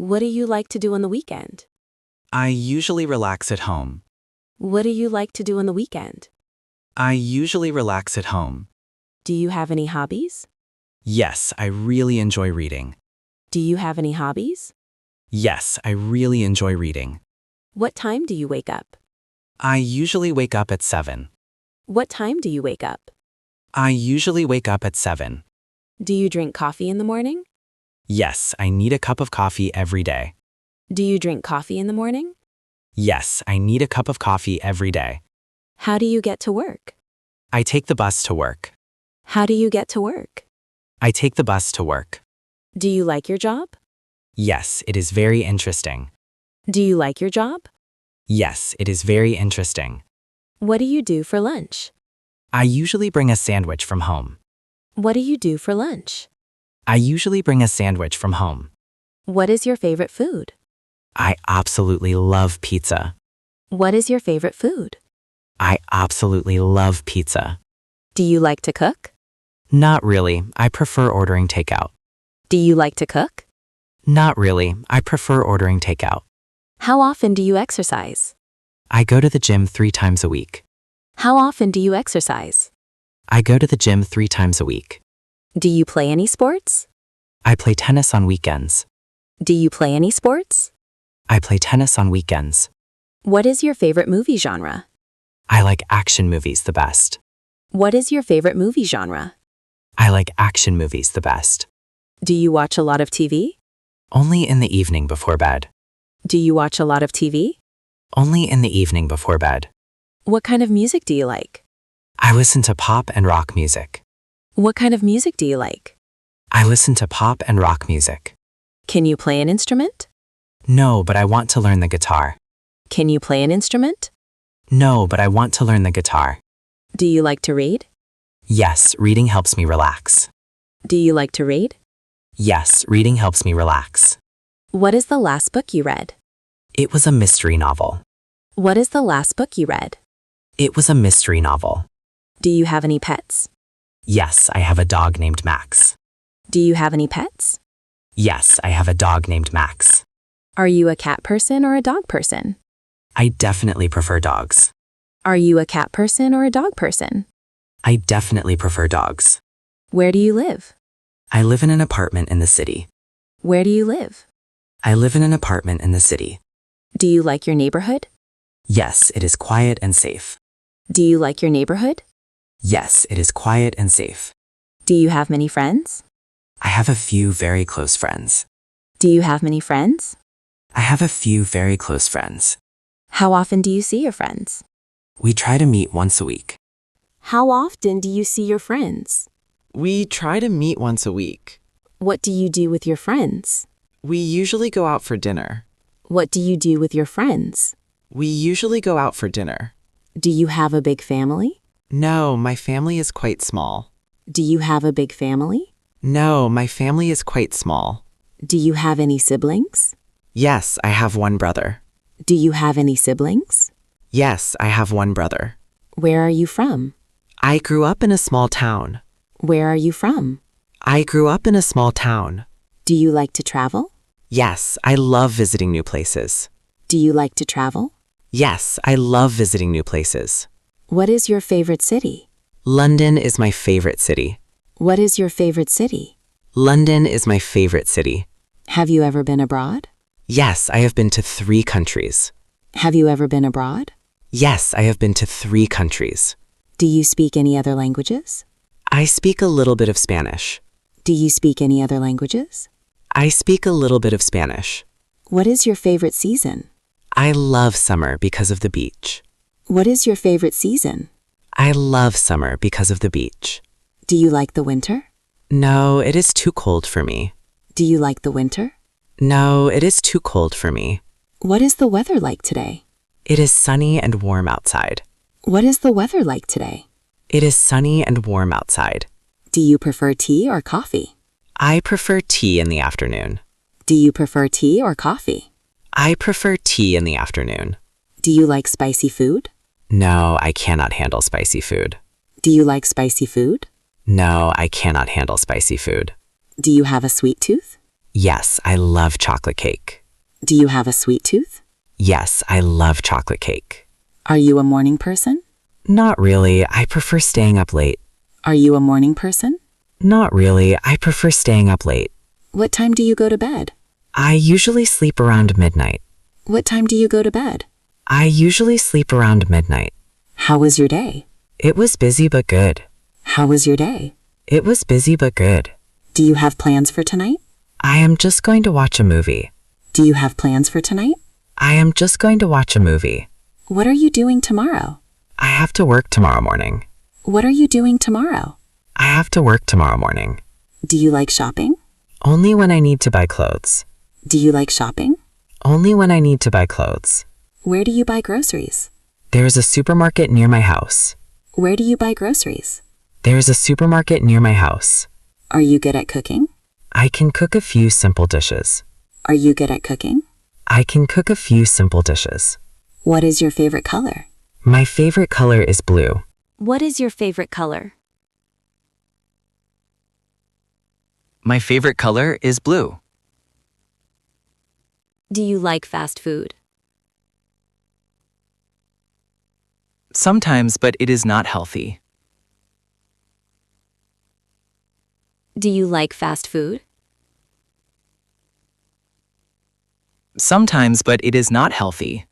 What do you like to do on the weekend? I usually relax at home. What do you like to do on the weekend? I usually relax at home. Do you have any hobbies? Yes, I really enjoy reading. Do you have any hobbies? Yes, I really enjoy reading. What time do you wake up? I usually wake up at 7. What time do you wake up? I usually wake up at 7. Do you drink coffee in the morning? Yes, I need a cup of coffee every day. Do you drink coffee in the morning? Yes, I need a cup of coffee every day. How do you get to work? I take the bus to work. How do you get to work? I take the bus to work. Do you like your job? Yes, it is very interesting. Do you like your job? Yes, it is very interesting. What do you do for lunch? I usually bring a sandwich from home. What do you do for lunch? I usually bring a sandwich from home. What is your favorite food? I absolutely love pizza. What is your favorite food? I absolutely love pizza. Do you like to cook? Not really, I prefer ordering takeout. Do you like to cook? Not really, I prefer ordering takeout. How often do you exercise? I go to the gym 3 times a week. How often do you exercise? I go to the gym 3 times a week. Do you play any sports? I play tennis on weekends. Do you play any sports? I play tennis on weekends. What is your favorite movie genre? I like action movies the best. What is your favorite movie genre? I like action movies the best. Do you watch a lot of TV? Only in the evening before bed. Do you watch a lot of TV? Only in the evening before bed. What kind of music do you like? I listen to pop and rock music. What kind of music do you like? I listen to pop and rock music. Can you play an instrument? No, but I want to learn the guitar. Can you play an instrument? No, but I want to learn the guitar. Do you like to read? Yes, reading helps me relax. Do you like to read? Yes, reading helps me relax. What is the last book you read? It was a mystery novel. What is the last book you read? It was a mystery novel. Do you have any pets? Yes, I have a dog named Max. Do you have any pets? Yes, I have a dog named Max. Are you a cat person or a dog person? I definitely prefer dogs. Are you a cat person or a dog person? I definitely prefer dogs. Where do you live? I live in an apartment in the city. Where do you live? I live in an apartment in the city. Do you like your neighborhood? Yes, it is quiet and safe. Do you like your neighborhood? Yes, it is quiet and safe. Do you have many friends? I have a few very close friends. Do you have many friends? I have a few very close friends. How often do you see your friends? We try to meet once a week. How often do you see your friends? We try to meet once a week. What do you do with your friends? We usually go out for dinner. What do you do with your friends? We usually go out for dinner. Do you have a big family? No, my family is quite small. Do you have a big family? No, my family is quite small. Do you have any siblings? Yes, I have one brother. Do you have any siblings? Yes, I have one brother. Where are you from? I grew up in a small town. Where are you from? I grew up in a small town. Do you like to travel? Yes, I love visiting new places. Do you like to travel? Yes, I love visiting new places. What is your favorite city? London is my favorite city. What is your favorite city? London is my favorite city. Have you ever been abroad? Yes, I have been to 3 countries. Have you ever been abroad? Yes, I have been to 3 countries. Do you speak any other languages? I speak a little bit of Spanish. Do you speak any other languages? I speak a little bit of Spanish. What is your favorite season? I love summer because of the beach. What is your favorite season? I love summer because of the beach. Do you like the winter? No, it is too cold for me. Do you like the winter? No, it is too cold for me. What is the weather like today? It is sunny and warm outside. What is the weather like today? It is sunny and warm outside. Do you prefer tea or coffee? I prefer tea in the afternoon. Do you prefer tea or coffee? I prefer tea in the afternoon. Do you like spicy food? No, I cannot handle spicy food. Do you like spicy food? No, I cannot handle spicy food. Do you have a sweet tooth? Yes, I love chocolate cake. Do you have a sweet tooth? Yes, I love chocolate cake. Are you a morning person? Not really. I prefer staying up late. Are you a morning person? Not really. I prefer staying up late. What time do you go to bed? I usually sleep around midnight. What time do you go to bed? I usually sleep around midnight. How was your day? It was busy but good. How was your day? It was busy but good. Do you have plans for tonight? I am just going to watch a movie. Do you have plans for tonight? I am just going to watch a movie. What are you doing tomorrow? I have to work tomorrow morning. What are you doing tomorrow? I have to work tomorrow morning. Do you like shopping? Only when I need to buy clothes. Do you like shopping? Only when I need to buy clothes. Where do you buy groceries? There is a supermarket near my house. Where do you buy groceries? There is a supermarket near my house. Are you good at cooking? I can cook a few simple dishes. Are you good at cooking? I can cook a few simple dishes. What is your favorite color? My favorite color is blue. What is your favorite color? My favorite color is blue. Do you like fast food? Sometimes, but it is not healthy. Do you like fast food? Sometimes, but it is not healthy.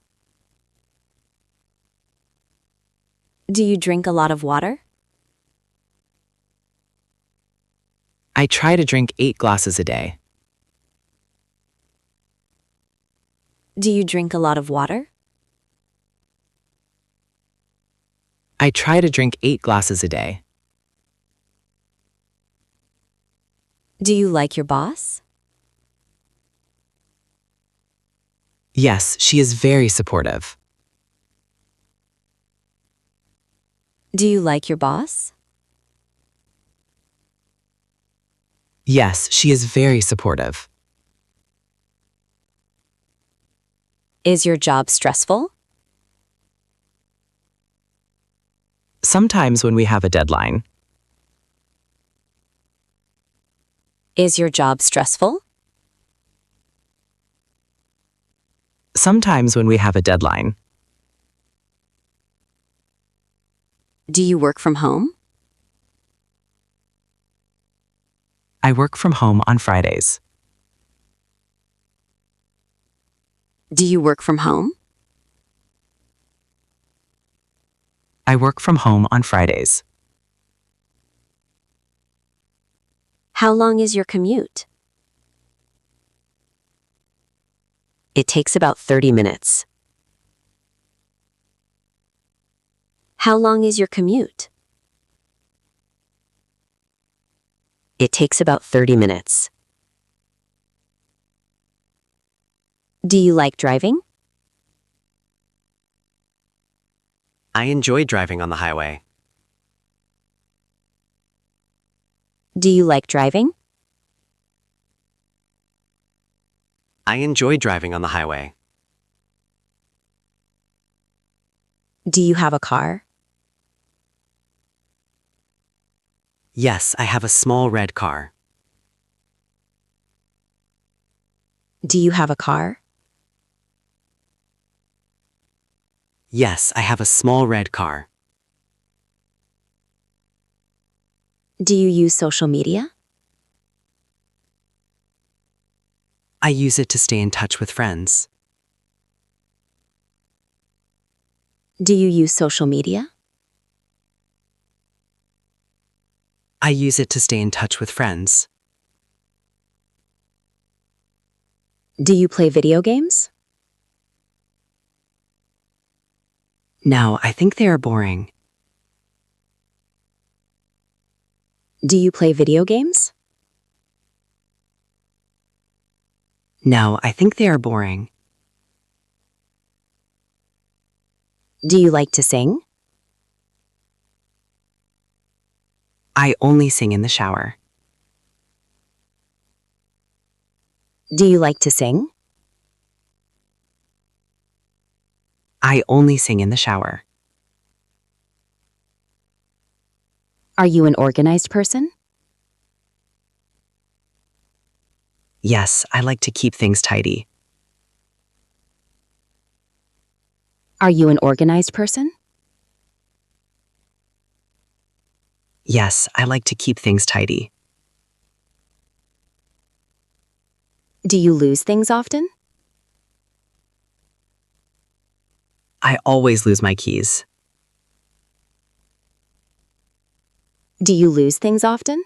Do you drink a lot of water? I try to drink 8 glasses a day. Do you drink a lot of water? I try to drink 8 glasses a day. Do you like your boss? Yes, she is very supportive. Do you like your boss? Yes, she is very supportive. Is your job stressful? Sometimes when we have a deadline. Is your job stressful? Sometimes when we have a deadline. Do you work from home? I work from home on Fridays. Do you work from home? I work from home on Fridays. How long is your commute? It takes about 30 minutes. How long is your commute? It takes about 30 minutes. Do you like driving? I enjoy driving on the highway. Do you like driving? I enjoy driving on the highway. Do you have a car? Yes, I have a small red car. Do you have a car? Yes, I have a small red car. Do you use social media? I use it to stay in touch with friends. Do you use social media? I use it to stay in touch with friends. Do you play video games? No, I think they are boring. Do you play video games? No, I think they are boring. Do you like to sing? I only sing in the shower. Do you like to sing? I only sing in the shower. Are you an organized person? Yes, I like to keep things tidy. Are you an organized person? Yes, I like to keep things tidy. Do you lose things often? I always lose my keys. Do you lose things often?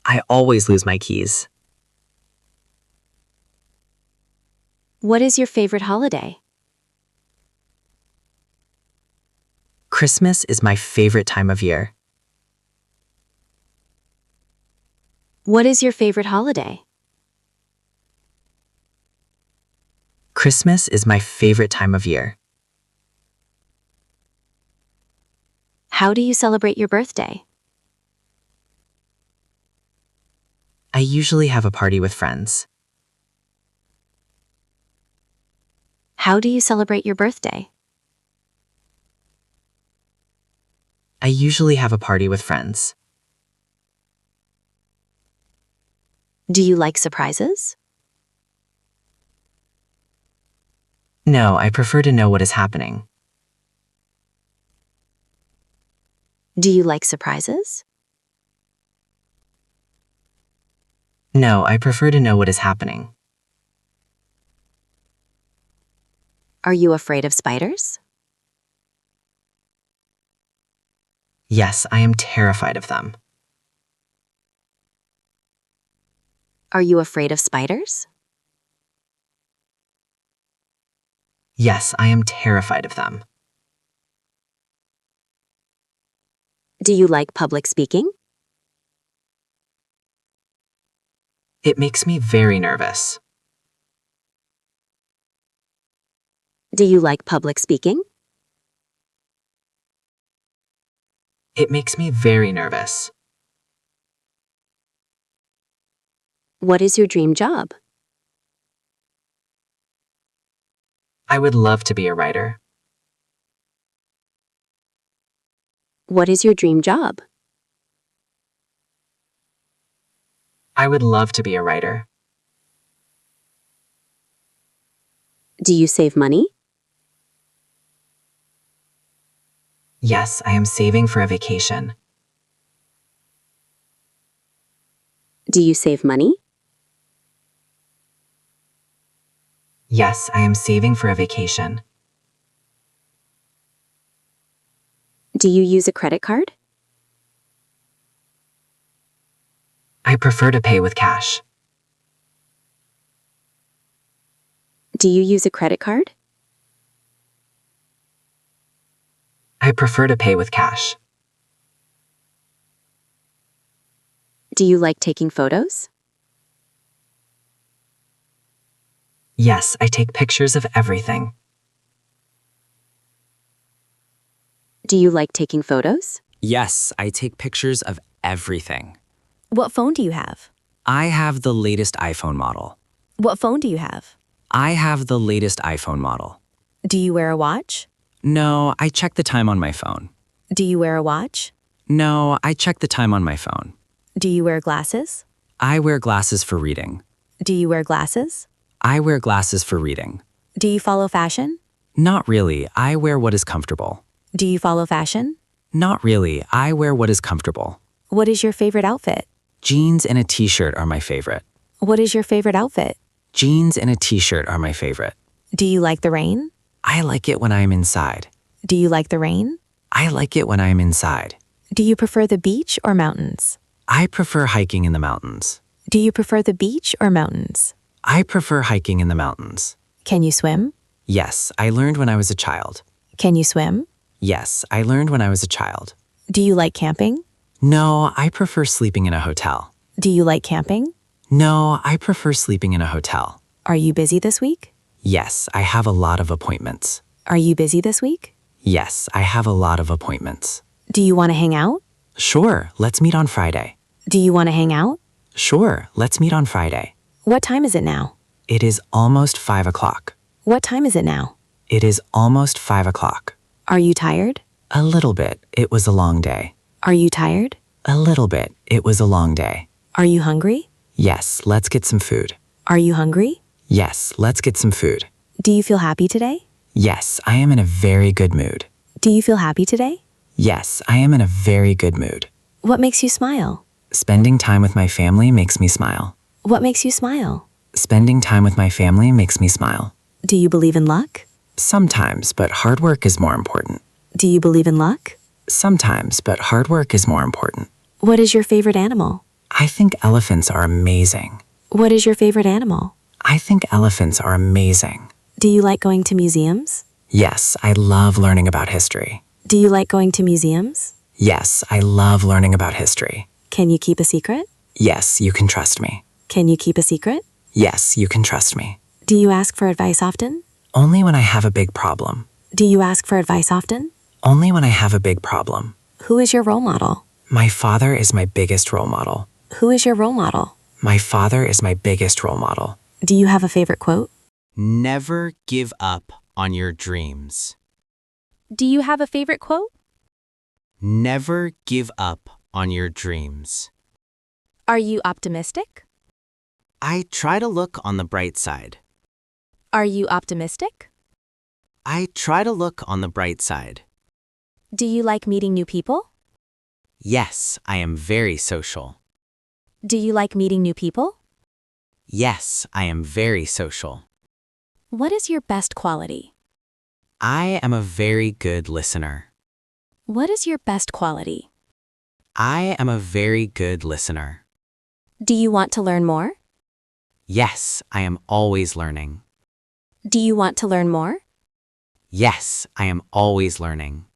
I always lose my keys. What is your favorite holiday? Christmas is my favorite time of year. What is your favorite holiday? Christmas is my favorite time of year. How do you celebrate your birthday? I usually have a party with friends. How do you celebrate your birthday? I usually have a party with friends. Do you like surprises? No, I prefer to know what is happening. Do you like surprises? No, I prefer to know what is happening. Are you afraid of spiders? Yes, I am terrified of them. Are you afraid of spiders? Yes, I am terrified of them. Do you like public speaking? It makes me very nervous. Do you like public speaking? It makes me very nervous. What is your dream job? I would love to be a writer. What is your dream job? I would love to be a writer. Do you save money? Yes, I am saving for a vacation. Do you save money? Yes, I am saving for a vacation. Do you use a credit card? I prefer to pay with cash. Do you use a credit card? I prefer to pay with cash. Do you like taking photos? Yes, I take pictures of everything. Do you like taking photos? Yes, I take pictures of everything. What phone do you have? I have the latest iPhone model. What phone do you have? I have the latest iPhone model. Do you wear a watch? No, I check the time on my phone. Do you wear a watch? No, I check the time on my phone. Do you wear glasses? I wear glasses for reading. Do you wear glasses? I wear glasses for reading. Do you follow fashion? Not really, I wear what is comfortable. Do you follow fashion? Not really, I wear what is comfortable. What is your favorite outfit? Jeans and a t-shirt are my favorite. What is your favorite outfit? Jeans and a t-shirt are my favorite. Do you like the rain? I like it when I am inside. Do you like the rain? I like it when I am inside. Do you prefer the beach or mountains? I prefer hiking in the mountains. Do you prefer the beach or mountains? I prefer hiking in the mountains. Can you swim? Yes, I learned when I was a child. Can you swim? Yes, I learned when I was a child. Do you like camping? No, I prefer sleeping in a hotel. Do you like camping? No, I prefer sleeping in a hotel. Are you busy this week? Yes, I have a lot of appointments. Are you busy this week? Yes, I have a lot of appointments. Do you want to hang out? Sure, let's meet on Friday. Do you want to hang out? Sure, let's meet on Friday. What time is it now? It is almost 5 o'clock. What time is it now? It is almost 5 o'clock. Are you tired? A little bit. It was a long day. Are you tired? A little bit. It was a long day. Are you hungry? Yes, let's get some food. Are you hungry? Yes, let's get some food. Do you feel happy today? Yes, I am in a very good mood. Do you feel happy today? Yes, I am in a very good mood. What makes you smile? Spending time with my family makes me smile. What makes you smile? Spending time with my family makes me smile. Do you believe in luck? Sometimes, but hard work is more important. Do you believe in luck? Sometimes, but hard work is more important. What is your favorite animal? I think elephants are amazing. What is your favorite animal? I think elephants are amazing. Do you like going to museums? Yes, I love learning about history. Do you like going to museums? Yes, I love learning about history. Can you keep a secret? Yes, you can trust me. Can you keep a secret? Yes, you can trust me. Do you ask for advice often? Only when I have a big problem. Do you ask for advice often? Only when I have a big problem. Who is your role model? My father is my biggest role model. Who is your role model? My father is my biggest role model. Do you have a favorite quote? Never give up on your dreams. Do you have a favorite quote? Never give up on your dreams. Are you optimistic? I try to look on the bright side. Are you optimistic? I try to look on the bright side. Do you like meeting new people? Yes, I am very social. Do you like meeting new people? Yes, I am very social. What is your best quality? I am a very good listener. What is your best quality? I am a very good listener. Do you want to learn more? Yes, I am always learning. Do you want to learn more? Yes, I am always learning.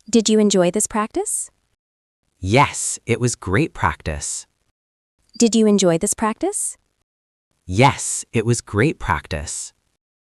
Did you enjoy this practice? Yes, it was great practice. Did you enjoy this practice? Yes, it was great practice.